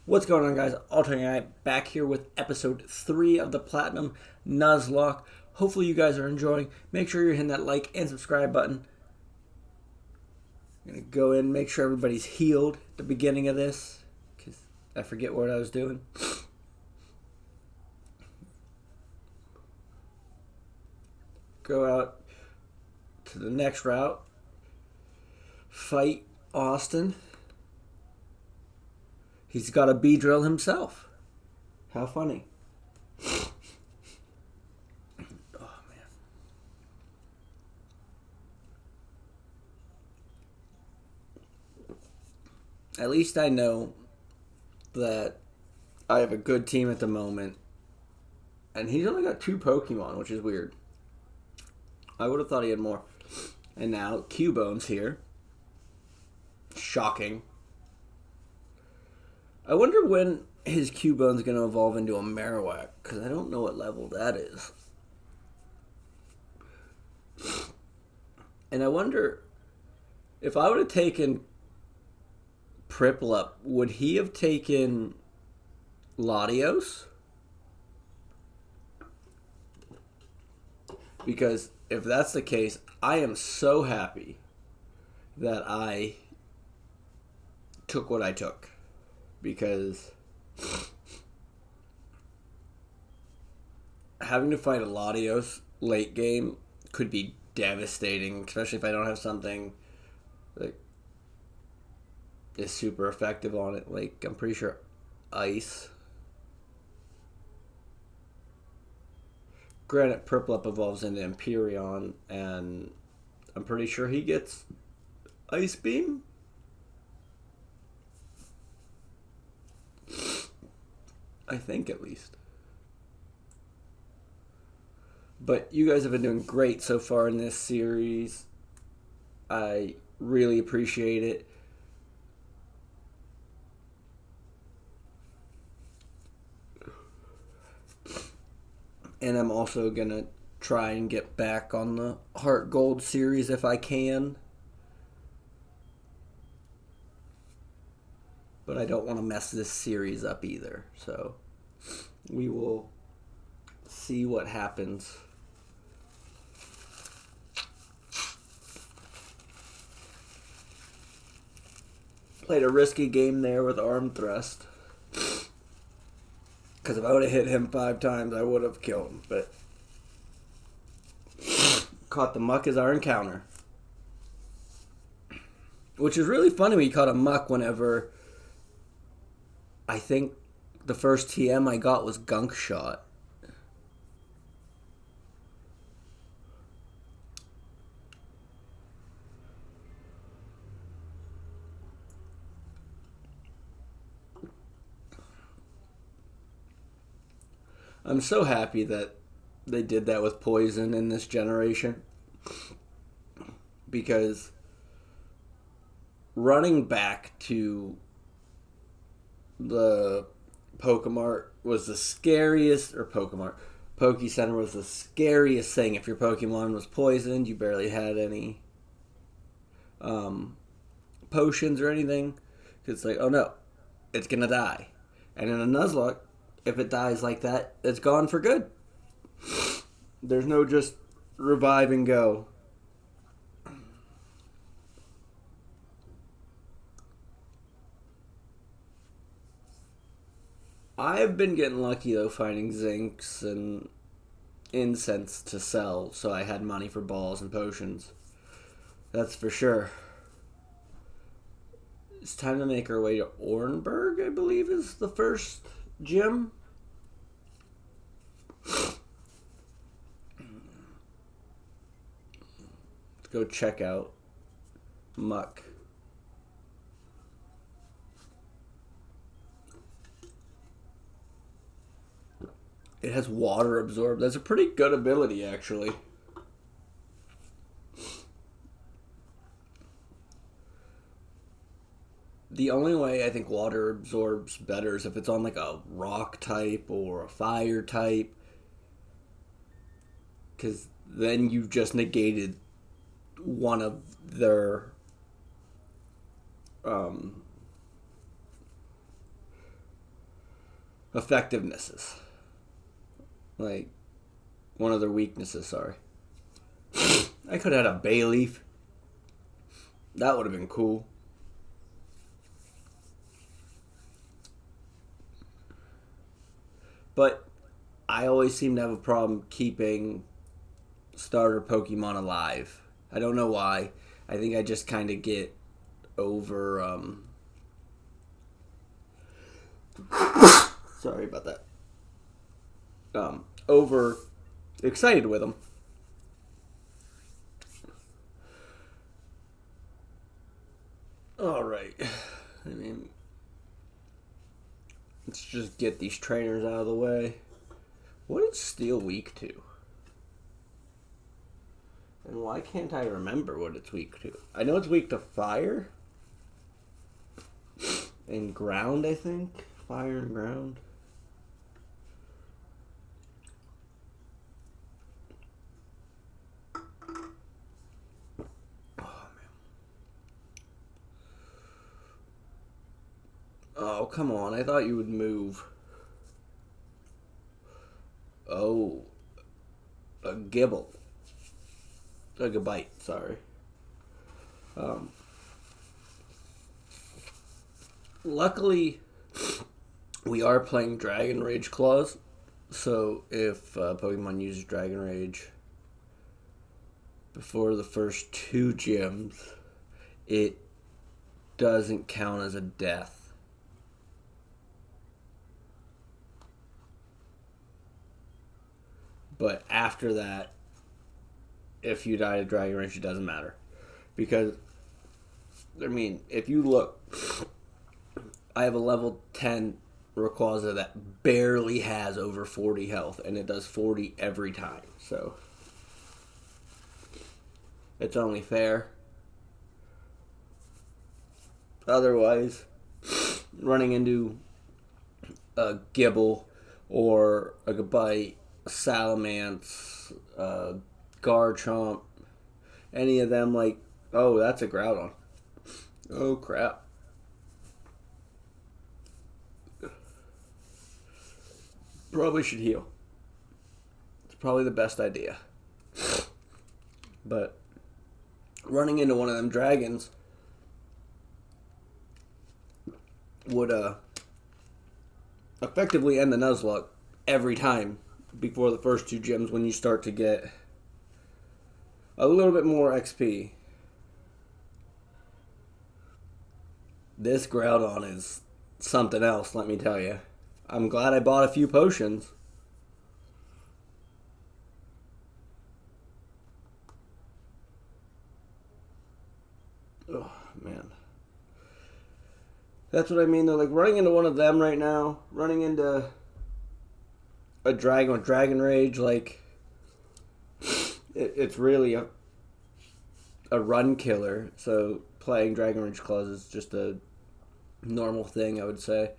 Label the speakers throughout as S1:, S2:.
S1: What's going on, guys? Alternate Guy back here with episode 3 of the Platinum Nuzlocke. Hopefully you guys are enjoying. Make sure you're hitting that like and subscribe button. I'm going to go in, make sure everybody's healed at the beginning of this, because I forget what I was doing. Go out to the next route. Fight Austin. He's got a bee drill himself. How funny. Oh, man. At least I know that I have a good team at the moment. And he's only got 2 Pokemon, which is weird. I would have thought he had more. And now, Cubone's here. Shocking. I wonder when his Cubone's going to evolve into a Marowak, because I don't know what level that is. And I wonder, if I would have taken Piplup, would he have taken Latios? Because if that's the case, I am so happy that I took what I took. Because having to fight a Latios late game could be devastating, especially if I don't have something that is super effective on it. Like, I'm pretty sure Ice. Granted, Piplup evolves into Empyrean, and I'm pretty sure he gets Ice Beam. I think, at least. But you guys have been doing great so far in this series. I really appreciate it. And I'm also going to try and get back on the Heart Gold series if I can. But I don't want to mess this series up either. So we will see what happens. Played a risky game there with arm thrust. Because if I would have hit him 5 times, I would have killed him. But caught the muck as our encounter. Which is really funny when you caught a muck whenever I think the first TM I got was Gunk Shot. I'm so happy that they did that with Poison in this generation. Because running back to the Pokemart was the scariest, or Poke Center was the scariest thing. If your Pokemon was poisoned, you barely had any potions or anything. Because it's like, oh no, it's going to die. And in a Nuzlocke, if it dies like that, it's gone for good. There's no just revive and go. I've been getting lucky, though, finding Zincs and incense to sell, so I had money for balls and potions. That's for sure. It's time to make our way to Orenburg, I believe, is the first gym. Let's go check out Muck. It has water absorb. That's a pretty good ability, actually. The only way I think water absorbs better is if it's on like a rock type or a fire type. Because then you just negated one of their effectivenesses. Like, one of their weaknesses, sorry. I could have had a bay leaf. That would have been cool. But I always seem to have a problem keeping starter Pokemon alive. I don't know why. I think I just kind of get over... sorry about that. Over excited with them. Alright. I mean, let's just get these trainers out of the way. What is Steel weak to? And why can't I remember what it's weak to? I know it's weak to fire. And ground, I think. Fire and ground. Oh, come on. I thought you would move. Oh. A gibble. A gabite, sorry. Luckily, we are playing Dragon Rage Claws. So if Pokemon uses Dragon Rage before the first 2 gyms, it doesn't count as a death. But after that, if you die to Dragon Rage, it doesn't matter. Because, I mean, if you look, I have a level 10 Rayquaza that barely has over 40 health, and it does 40 every time. So, it's only fair. Otherwise, running into a Gibble or a Gabite, Salamence, Garchomp, any of them, like, oh, that's a Groudon. Oh, crap. Probably should heal. It's probably the best idea. But running into one of them dragons would effectively end the Nuzlocke every time before the first 2 gyms when you start to get a little bit more XP. This Groudon is something else, let me tell you. I'm glad I bought a few potions. Oh, man. That's what I mean, though. Like, running into one of them right now, running into a dragon with Dragon Rage, like, it's really a run killer. So playing Dragon Rage Claws is just a normal thing, I would say.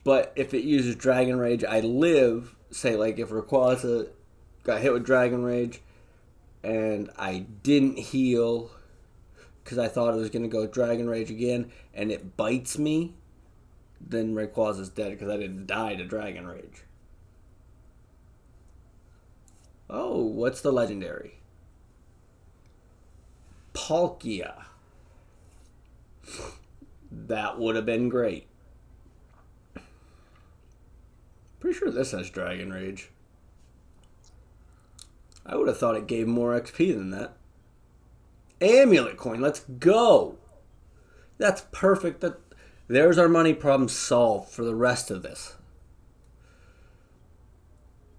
S1: But if it uses Dragon Rage, I live, say, like, if Rayquaza got hit with Dragon Rage and I didn't heal because I thought it was going to go Dragon Rage again and it bites me, then Rayquaza's dead because I didn't die to Dragon Rage. Oh, what's the legendary? Palkia. That would have been great. Pretty sure this has Dragon Rage. I would have thought it gave more XP than that. Amulet coin, let's go. That's perfect. There's our money problem solved for the rest of this.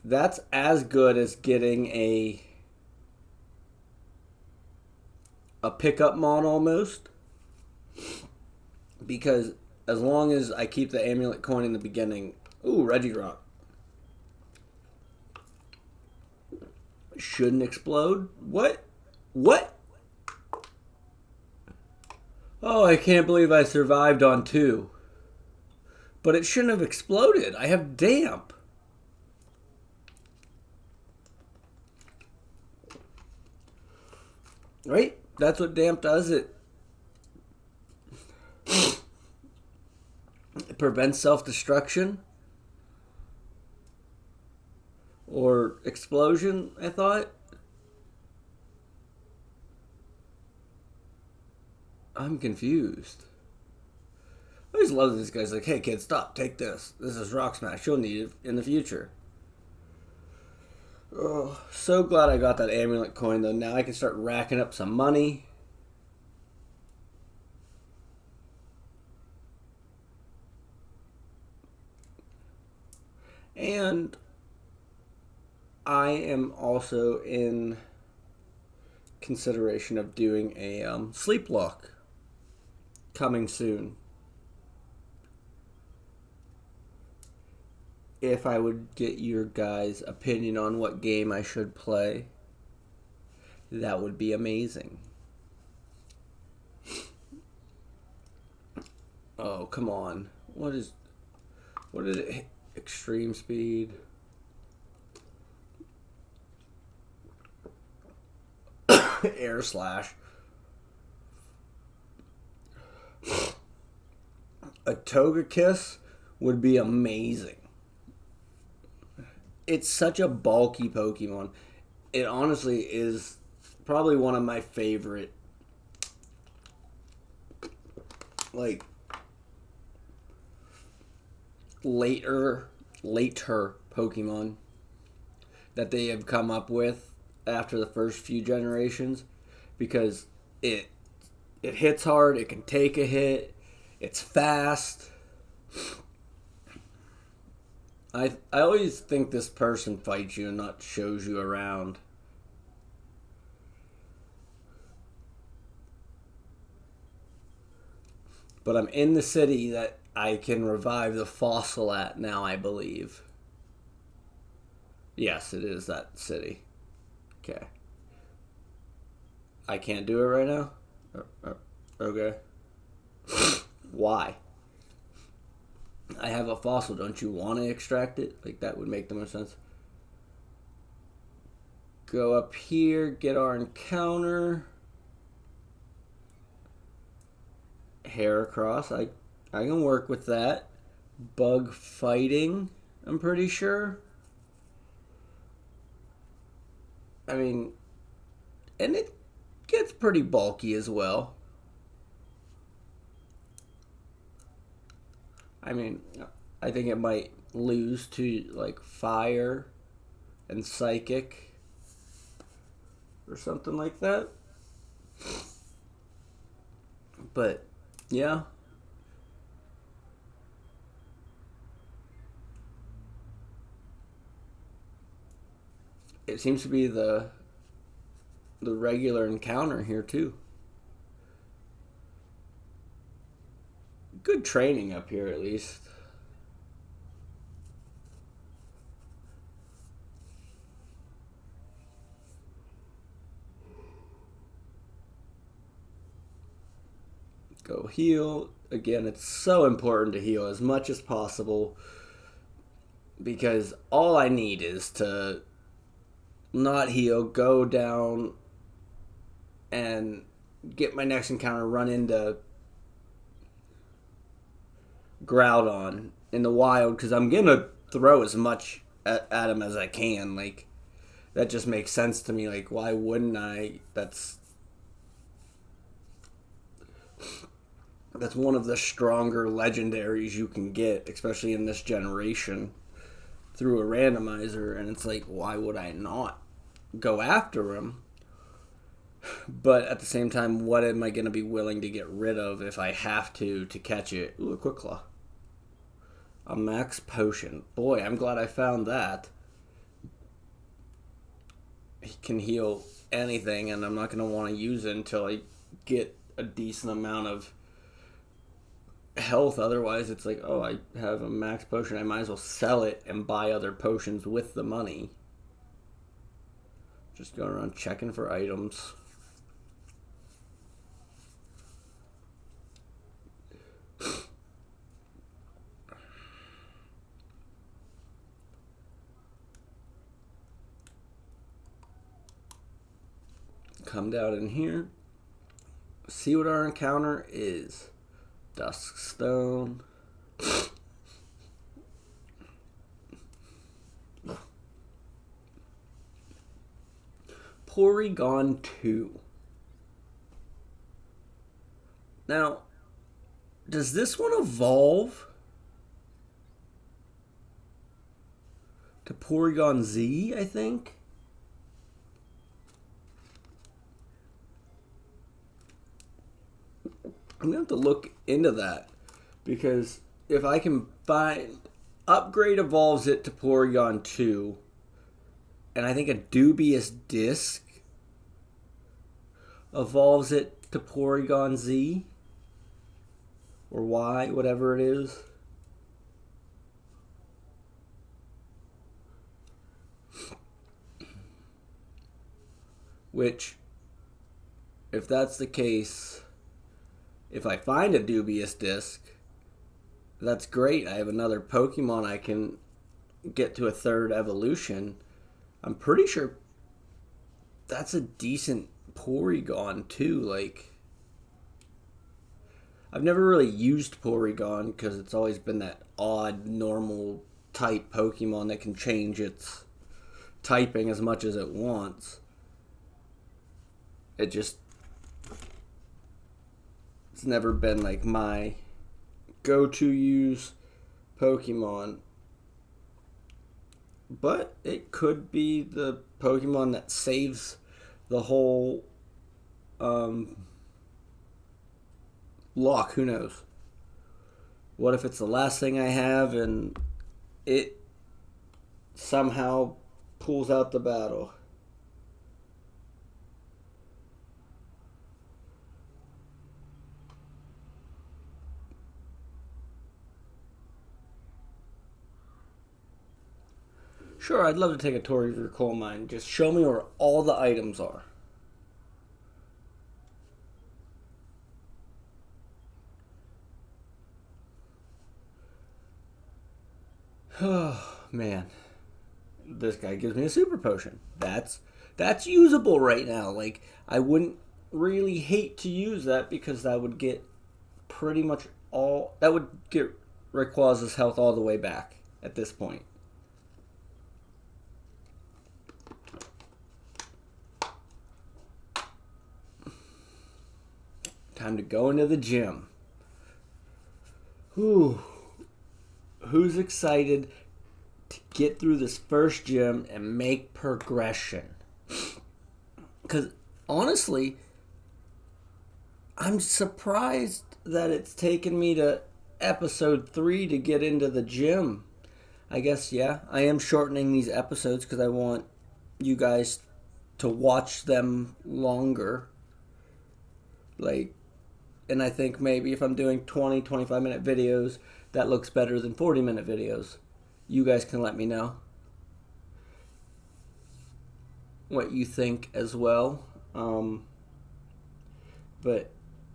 S1: That's as good as getting a pickup mon almost. Because as long as I keep the amulet coin in the beginning. Ooh, Regirock. Shouldn't explode? What? What? Oh, I can't believe I survived on 2. But it shouldn't have exploded. I have damp. Right? That's what damp does. It It prevents self-destruction or explosion, I thought. I'm confused. I always love these guys like, hey kid, stop, take this. This is Rock Smash. You'll need it in the future. Oh, so glad I got that amulet coin though. Now I can start racking up some money. And I am also in consideration of doing a sleep lock coming soon. If I would get your guys' opinion on what game I should play, that would be amazing. Oh, come on. What is it? Extreme speed. Air slash. A Togekiss would be amazing. It's such a bulky Pokemon. It honestly is probably one of my favorite, like, later Pokemon that they have come up with after the first few generations, because it hits hard, it can take a hit, it's fast. I always think this person fights you and not shows you around. But I'm in the city that I can revive the fossil at now, I believe. Yes, it is that city. Okay. I can't do it right now? Okay. Why? I have a fossil. Don't you want to extract it? Like, that would make the most sense. Go up here, get our encounter. Heracross. I can work with that. Bug fighting, I'm pretty sure. I mean, and it gets pretty bulky as well. I mean, I think it might lose to, like, fire and psychic or something like that. But, yeah. It seems to be the regular encounter here, too. Good training up here, at least. Go heal. Again, it's so important to heal as much as possible, because all I need is to not heal, go down, and get my next encounter, run into Groudon in the wild, because I'm going to throw as much at him as I can. Like, that just makes sense to me. Like, why wouldn't I? That's one of the stronger legendaries you can get, especially in this generation, through a randomizer. And it's like, why would I not go after him? But at the same time, what am I going to be willing to get rid of if I have to catch it? Ooh, a Quick Claw. A max potion. Boy, I'm glad I found that. He can heal anything, and I'm not going to want to use it until I get a decent amount of health. Otherwise, it's like, oh, I have a max potion. I might as well sell it and buy other potions with the money. Just going around checking for items. Come down in here. See what our encounter is. Duskstone. Porygon 2. Now, does this one evolve to Porygon Z, I think? I'm going to have to look into that, because if I can find... Upgrade evolves it to Porygon 2, and I think a dubious disc evolves it to Porygon Z or Y, whatever it is. Which, if that's the case, if I find a dubious disc, that's great. I have another Pokemon I can get to a third evolution. I'm pretty sure that's a decent Porygon too. Like, I've never really used Porygon because it's always been that odd normal type Pokemon that can change its typing as much as it wants. It's never been like my go-to use Pokemon. But it could be the Pokemon that saves the whole lock. Who knows? What if it's the last thing I have and it somehow pulls out the battle? Sure, I'd love to take a tour of your coal mine. Just show me where all the items are. Oh, man. This guy gives me a super potion. That's usable right now. Like, I wouldn't really hate to use that because that would get pretty much all... That would get Rayquaza's health all the way back at this point. Time to go into the gym. Whew. Who's excited to get through this first gym and make progression? Because honestly, I'm surprised that it's taken me to episode 3 to get into the gym. I guess, yeah, I am shortening these episodes because I want you guys to watch them longer. Like, and I think maybe if I'm doing 20, 25-minute videos, that looks better than 40-minute videos. You guys can let me know what you think as well. But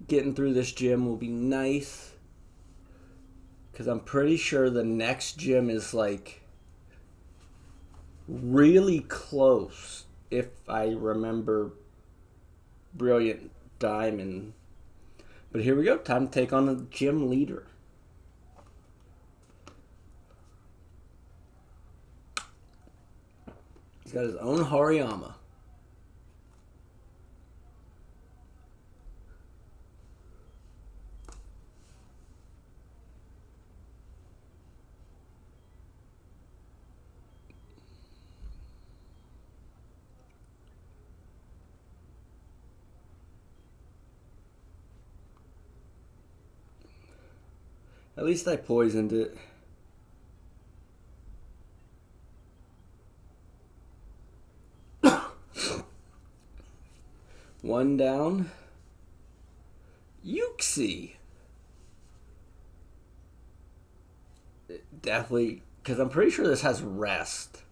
S1: getting through this gym will be nice, because I'm pretty sure the next gym is like really close, if I remember Brilliant Diamond. But here we go. Time to take on the gym leader. He's got his own Hariyama. At least I poisoned it. One down. Uxie. Definitely, because I'm pretty sure this has rest.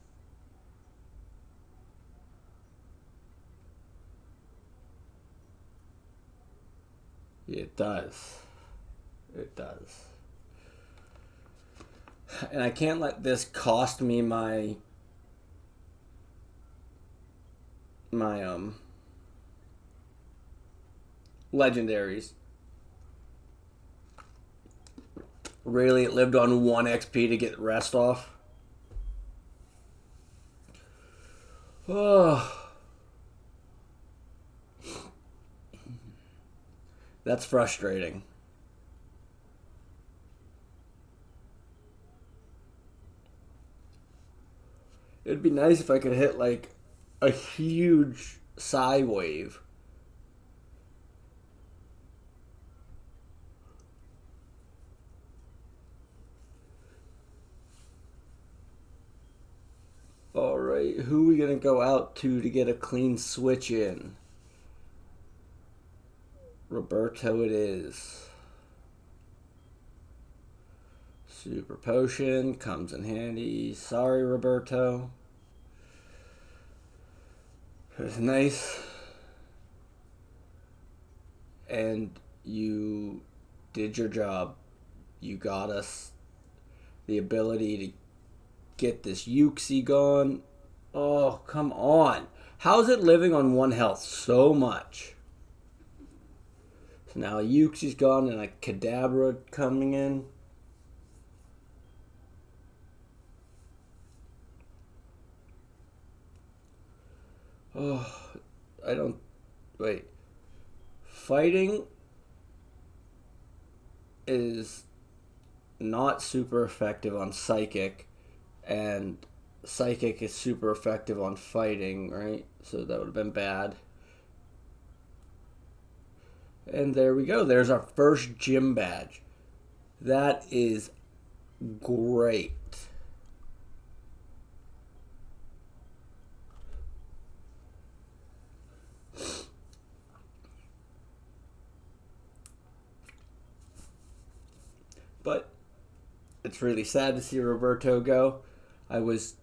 S1: It does. It does. And I can't let this cost me my legendaries. Really, it lived on 1 XP to get rest off. Oh. That's frustrating. It'd be nice if I could hit like a huge Psy wave. Alright, who are we going to go out to get a clean switch in? Roberto it is. Super Potion comes in handy. Sorry, Roberto. It's nice. And you did your job. You got us the ability to get this Uxie gone. Oh, come on. How's it living on 1 health so much? So now Uxie's gone and a Kadabra coming in. Oh, I don't... Wait. Fighting is not super effective on Psychic, and Psychic is super effective on fighting, right? So that would have been bad. And there we go. There's our first gym badge. That is great. But it's really sad to see Roberto go. I was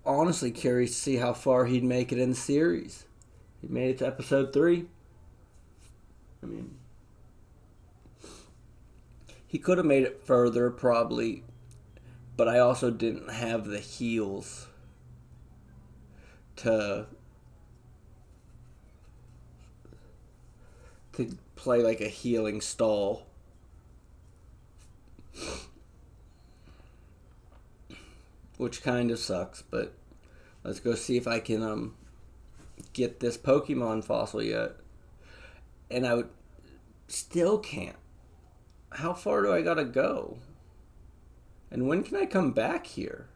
S1: honestly curious to see how far he'd make it in the series. He made it to episode 3. I mean, he could have made it further probably, but I also didn't have the heals to play like a healing stall. Which kind of sucks, but let's go see if I can get this Pokemon fossil yet. And I still can't. How far do I gotta go? And when can I come back here?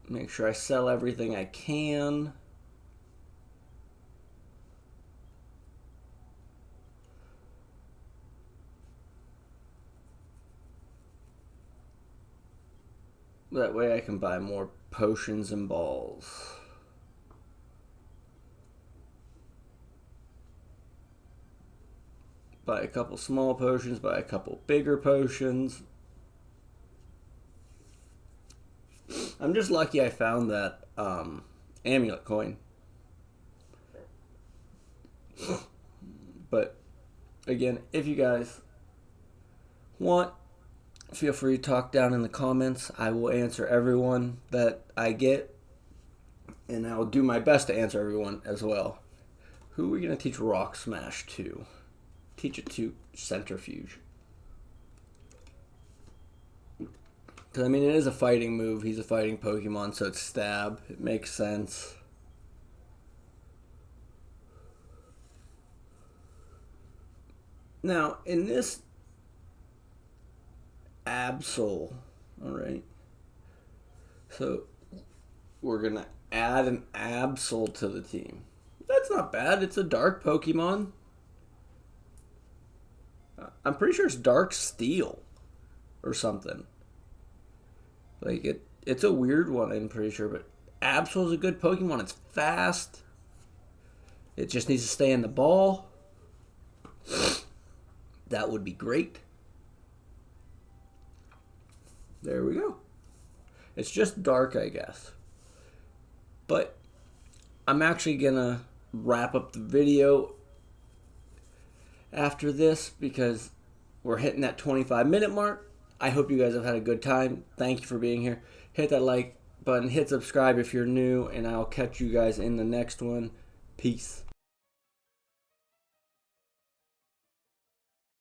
S1: Make sure I sell everything I can. That way I can buy more potions and balls. Buy a couple small potions, buy a couple bigger potions. I'm just lucky I found that amulet coin. But again, if you guys want, feel free to talk down in the comments. I will answer everyone that I get, and I will do my best to answer everyone as well. Who are we going to teach Rock Smash to? Teach it to Centrifuge. Because, I mean, it is a fighting move. He's a fighting Pokemon, so it's Stab. It makes sense. Now, in this Absol, alright, so we're going to add an Absol to the team. That's not bad. It's a dark Pokemon. I'm pretty sure it's Dark Steel or something. Like, it's a weird one, I'm pretty sure, but Absol's a good Pokemon. It's fast. It just needs to stay in the ball. That would be great. There we go. It's just dark, I guess. But I'm actually going to wrap up the video after this because we're hitting that 25-minute mark. I hope you guys have had a good time. Thank you for being here. Hit that like button. Hit subscribe if you're new. And I'll catch you guys in the next one. Peace.